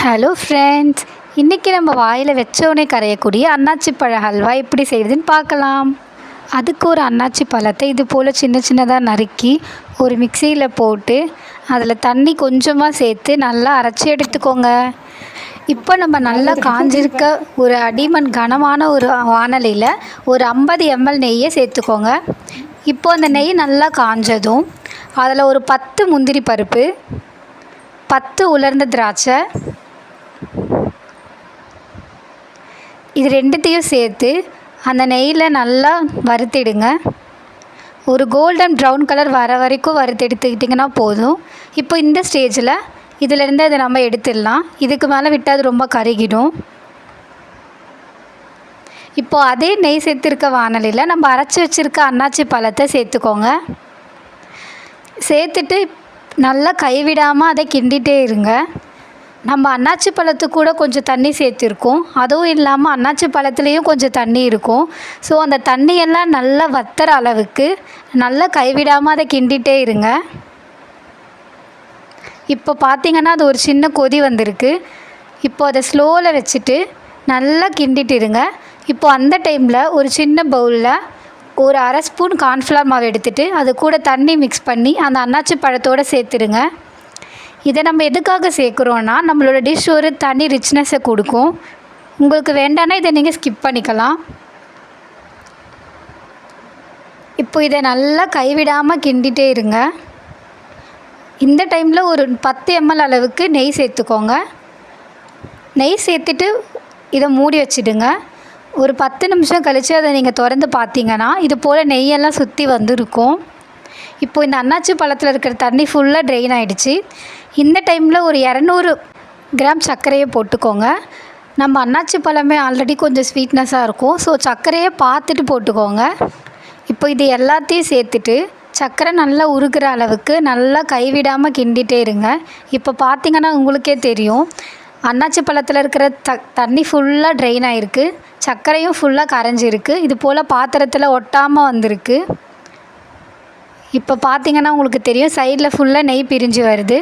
Hello friends, இன்றைக்கி நம்ம வாயில் வச்சோடனே கரையக்கூடிய அன்னாச்சி பழ ஹல்வா எப்படி செய்கிறதுன்னு பார்க்கலாம். அதுக்கு ஒரு அன்னாச்சி பழத்தை இது போல் சின்ன சின்னதாக நறுக்கி ஒரு மிக்சியில் போட்டு அதில் தண்ணி கொஞ்சமாக சேர்த்து நல்லா அரைச்சி எடுத்துக்கோங்க. இப்போ நம்ம நல்லா காஞ்சிருக்க ஒரு அடிமண் கனமான ஒரு வாணலியில் ஒரு 50 ml நெய்யை சேர்த்துக்கோங்க. இப்போ அந்த நெய் நல்லா காஞ்சதும் அதில் ஒரு 10 முந்திரி பருப்பு, 10 உலர்ந்த திராட்சை, இது ரெண்டுத்தையும் சேர்த்து அந்த நெய்யில் நல்லா வறுத்திடுங்க. ஒரு கோல்டன் ப்ரௌன் கலர் வர வரைக்கும் வறுத்தெடுத்துக்கிட்டிங்கன்னா போதும். இப்போ இந்த ஸ்டேஜில் இதிலேருந்து அதை நம்ம எடுத்துடலாம். இதுக்கு மேலே விட்டால் அது ரொம்ப கருகிடும். இப்போது அதே நெய் சேர்த்துருக்க வாணலியில் நம்ம அரைச்சி வச்சுருக்க அன்னாச்சி பழத்தை சேர்த்துக்கோங்க. சேர்த்துட்டு நல்லா கைவிடாமல் அதை கிண்டிகிட்டே இருங்க. நம்ம அன்னாச்சி பழத்துக்கு கூட கொஞ்சம் தண்ணி சேர்த்துருக்கோம். அதுவும் இல்லாமல் அன்னாச்சி பழத்துலேயும் கொஞ்சம் தண்ணி இருக்கும். ஸோ அந்த தண்ணியெல்லாம் நல்லா வத்துற அளவுக்கு நல்லா கைவிடாமல் அதை கிண்டிகிட்டே இருங்க. இப்போ பார்த்திங்கன்னா அது ஒரு சின்ன கொதி வந்திருக்கு. இப்போ அதை ஸ்லோவில் வச்சுட்டு நல்லா கிண்டிட்டு இருங்க. இப்போ அந்த டைமில் ஒரு சின்ன பவுலில் ஒரு அரை ஸ்பூன் கார்ன்ஃப்ளவர் மாவு எடுத்துகிட்டு அது கூட தண்ணி மிக்ஸ் பண்ணி அந்த அன்னாச்சி பழத்தோடு சேர்த்துருங்க. இதை நம்ம எதுக்காக சேர்க்குறோன்னா நம்மளோட டிஷ் ஒரு தனி ரிச்னஸை கொடுக்கும். உங்களுக்கு வேண்டான்னா இதை நீங்கள் ஸ்கிப் பண்ணிக்கலாம். இப்போ இதை நல்லா கைவிடாமல் கிண்டிகிட்டே இருங்க. இந்த டைமில் ஒரு 10 ml அளவுக்கு நெய் சேர்த்துக்கோங்க. நெய் சேர்த்துட்டு இதை மூடி வச்சுடுங்க. ஒரு 10 நிமிஷம் கழித்து அதை நீங்கள் திறந்து பார்த்தீங்கன்னா இது போல் நெய்யெல்லாம் சுற்றி வந்துருக்கும். இப்போது இந்த அன்னாச்சி பழத்தில் இருக்கிற தண்ணி ஃபுல்லாக ட்ரெயின் ஆகிடுச்சு. இந்த டைமில் ஒரு 200 கிராம் சர்க்கரையை போட்டுக்கோங்க. நம்ம அன்னாச்சி பழமே ஆல்ரெடி கொஞ்சம் ஸ்வீட்னஸாக இருக்கும். ஸோ சர்க்கரையை பார்த்துட்டு போட்டுக்கோங்க. இப்போ இது எல்லாத்தையும் சேர்த்துட்டு சர்க்கரை நல்லா உருகிற அளவுக்கு நல்லா கைவிடாமல் கிண்டிகிட்டே இருங்க. இப்போ பார்த்திங்கன்னா உங்களுக்கே தெரியும் அன்னாச்சி பழத்தில் இருக்கிற தண்ணி ஃபுல்லாக ட்ரெயின் ஆகிருக்கு. சர்க்கரையும் ஃபுல்லாக கரைஞ்சிருக்கு. இது போல் பாத்திரத்தில் ஒட்டாமல் வந்திருக்கு. இப்போ பார்த்திங்கன்னா உங்களுக்கு தெரியும் சைடில் ஃபுல்லாக நெய் பிரிஞ்சு வருது.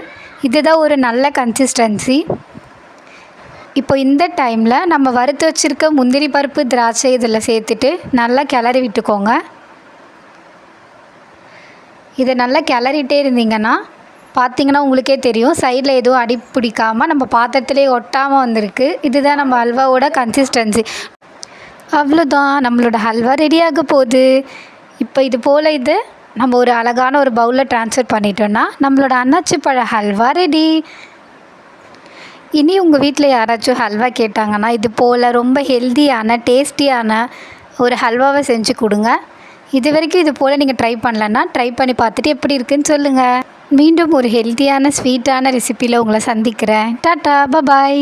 இதுதான் ஒரு நல்ல கன்சிஸ்டன்சி. இப்போ இந்த டைமில் நம்ம வறுத்து வச்சுருக்க முந்திரி பருப்பு, திராட்சை இதில் சேர்த்துட்டு நல்லா கிளறி விட்டுக்கோங்க. இதை நல்லா கிளறிட்டே இருந்தீங்கன்னா பார்த்திங்கன்னா உங்களுக்கே தெரியும் சைடில் எதுவும் அடி பிடிக்காமல் நம்ம பாத்திரத்திலே ஒட்டாமல் வந்திருக்கு. இதுதான் நம்ம ஹல்வாவோட கன்சிஸ்டன்சி. அவ்வளோதான், நம்மளோட ஹல்வா ரெடியாக போகுது. இப்போ இது போல் இது நம்ம ஒரு அழகான ஒரு பவுலில் ட்ரான்ஸ்ஃபர் பண்ணிட்டோன்னா நம்மளோட அன்னாச்சி பழ ஹல்வா ரெடி. இனி உங்கள் வீட்டில் யாராச்சும் ஹல்வா கேட்டாங்கன்னா இது போல் ரொம்ப ஹெல்த்தியான டேஸ்டியான ஒரு ஹல்வாவை செஞ்சு கொடுங்க. இது வரைக்கும் இது போல் நீங்கள் ட்ரை பண்ணலன்னா ட்ரை பண்ணி பார்த்துட்டு எப்படி இருக்குன்னு சொல்லுங்கள். மீண்டும் ஒரு ஹெல்த்தியான ஸ்வீட்டான ரெசிப்பியில் உங்களை சந்திக்கிறேன். Tata, bye bye.